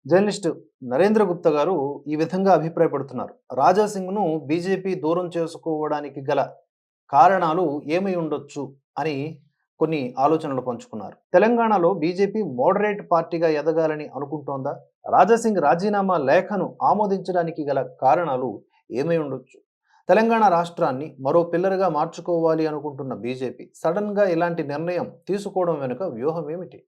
Journalist Narendra Gupta గారు ఈ విధంగా అభిప్రాయపడుతున్నారు. రాజా సింగ్‌ను బీజేపీ దూరం చేసుకోవడానికి గల కారణాలు ఏమై ఉండొచ్చు అని కొన్ని ఆలోచనలు పంచుకున్నారు. తెలంగాణలో బీజేపీ మోడరేట్ పార్టీగా ఎదగాలని అనుకుంటోందా? రాజా సింగ్ రాజీనామా లేఖను ఆమోదించడానికి గల కారణాలు ఏమై ఉండొచ్చు? తెలంగాణ రాష్ట్రాన్ని మరో పిల్లర్‌గా మార్చుకోవాలి అనుకుంటున్న బీజేపీ సడెన్‌గా ఇలాంటి నిర్ణయం తీసుకోవడం వెనుక వ్యూహం ఏమిటి?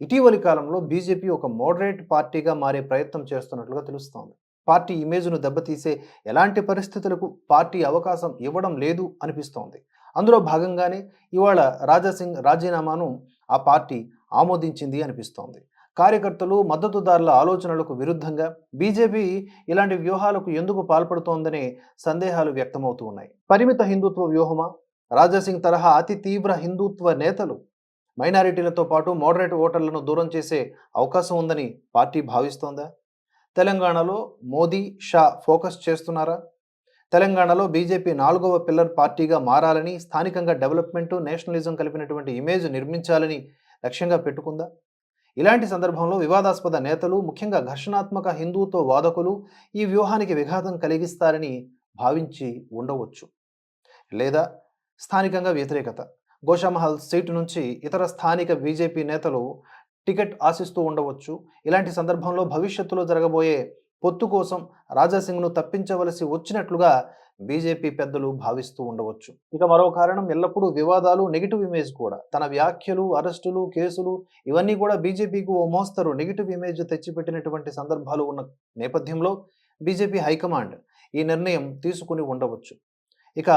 ఇటీవలి కాలంలో బీజేపీ ఒక మోడరేట్ పార్టీగా మారే ప్రయత్నం చేస్తున్నట్లుగా తెలుస్తోంది. పార్టీ ఇమేజ్‌ను దెబ్బతీసే ఎలాంటి పరిస్థితులకు పార్టీ అవకాశం ఇవ్వడం లేదు అనిపిస్తోంది. అందులో భాగంగానే ఇవాళ రాజా సింగ్ రాజీనామాను ఆ పార్టీ ఆమోదించింది అనిపిస్తోంది. కార్యకర్తలు, మద్దతుదారుల ఆలోచనలకు విరుద్ధంగా బీజేపీ ఇలాంటి వ్యూహాలకు ఎందుకు పాల్పడుతోందనే సందేహాలు వ్యక్తమవుతూ ఉన్నాయి. పరిమిత హిందుత్వ వ్యూహమా? రాజా సింగ్ తరహా అతి తీవ్ర హిందుత్వ నేతలు మైనారిటీలతో పాటు మోడరేట్ ఓటర్లను దూరం చేసే అవకాశం ఉందని పార్టీ భావిస్తోందా? తెలంగాణలో మోదీ, షా ఫోకస్ చేస్తున్నారా? తెలంగాణలో బీజేపీ 4వ పిల్లర్ పార్టీగా మారాలని, స్థానికంగా డెవలప్మెంటు, నేషనలిజం కలిపినటువంటి ఇమేజ్ నిర్మించాలని లక్ష్యంగా పెట్టుకుందా? ఇలాంటి సందర్భంలో వివాదాస్పద నేతలు, ముఖ్యంగా ఘర్షణాత్మక హిందూత్వ వాదకులు ఈ వ్యూహానికి విఘాతం కలిగిస్తారని భావించి ఉండవచ్చు. లేదా స్థానికంగా వ్యతిరేకత. గోషామహల్ సీటు నుంచి ఇతర స్థానిక బీజేపీ నేతలు టికెట్ ఆశిస్తూ ఉండవచ్చు. ఇలాంటి సందర్భంలో భవిష్యత్తులో జరగబోయే పొత్తు కోసం రాజాసింగ్ను తప్పించవలసి వచ్చినట్లుగా బీజేపీ పెద్దలు భావిస్తూ ఉండవచ్చు. ఇక మరో కారణం ఎల్లప్పుడూ వివాదాలు, నెగిటివ్ ఇమేజ్ కూడా. తన వ్యాఖ్యలు, అరెస్టులు, కేసులు ఇవన్నీ కూడా బీజేపీకి ఓ మోస్తరు నెగిటివ్ ఇమేజ్ తెచ్చిపెట్టినటువంటి సందర్భాలు ఉన్న నేపథ్యంలో బీజేపీ హైకమాండ్ ఈ నిర్ణయం తీసుకుని ఉండవచ్చు. ఇక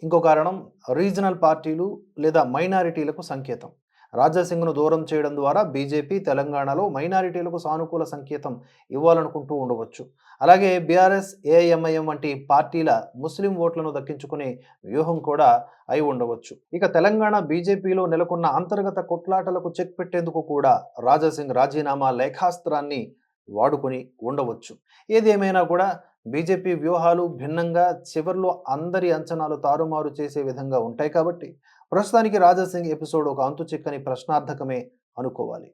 ఇంకో కారణం రీజనల్ పార్టీలు లేదా మైనారిటీలకు సంకేతం. రాజాసింగ్ను దూరం చేయడం ద్వారా బీజేపీ తెలంగాణలో మైనారిటీలకు సానుకూల సంకేతం ఇవ్వాలనుకుంటూ ఉండవచ్చు. అలాగే బీఆర్ఎస్, ఏఐఎంఐఎం వంటి పార్టీల ముస్లిం ఓట్లను దక్కించుకునే వ్యూహం కూడా అయి ఉండవచ్చు. ఇక తెలంగాణ బీజేపీలో నెలకొన్న అంతర్గత కొట్లాటలకు చెక్ పెట్టేందుకు కూడా రాజాసింగ్ రాజీనామా లేఖాస్త్రాన్ని వాడుకొని ఉండవచ్చు. ఏదేమైనా కూడా బీజేపీ వ్యూహాలు భిన్నంగా చివర్లో అందరి అంచనాలు తారుమారు చేసే విధంగా ఉంటాయి కాబట్టి ప్రస్తుతానికి రాజా సింగ్ ఎపిసోడ్ ఒక అంతు చిక్కని ప్రశ్నార్థకమే అనుకోవాలి.